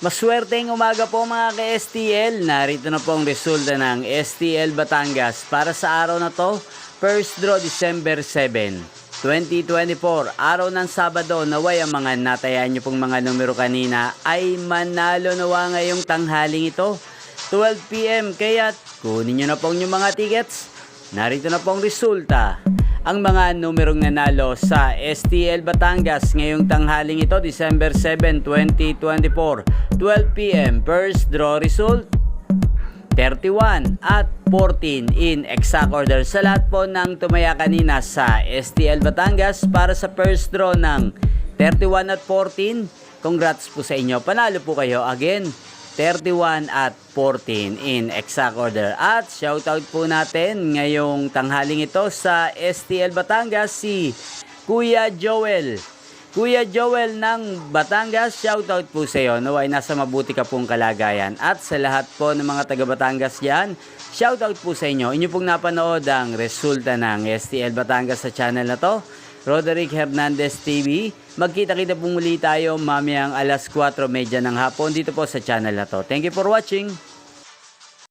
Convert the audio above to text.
Maswerteng umaga po mga ka-STL. Narito na po ang resulta ng STL Batangas para sa araw na to. First draw December 7, 2024. Araw ng Sabado. Naway ang mga natayan nyo pong mga numero kanina ay manalo nawa ngayong tanghaling ito. 12 PM. Kaya kunin nyo na pong yung mga tickets. Narito na pong resulta. Ang mga numerong nanalo sa STL Batangas ngayong tanghaling ito, December 7, 2024, 12 PM. First draw result, 31 at 14 in exact order. Sa lahat po ng tumaya kanina sa STL Batangas para sa first draw ng 31 at 14, congrats po sa inyo. Panalo po kayo again. 31 at 14 in exact order. At shoutout po natin ngayong tanghaling ito sa STL Batangas si Kuya Joel. Kuya Joel ng Batangas, shoutout po sa iyo. Naway nasa mabuti ka pong kalagayan. At sa lahat po ng mga taga Batangas dyan, shoutout po sa inyo. Inyo pong napanood ang resulta ng STL Batangas sa channel na to, Roderick Hernandez TV. Magkita-kita po muli tayo mamayang alas 4:30 ng hapon dito po sa channel na to. Thank you for watching.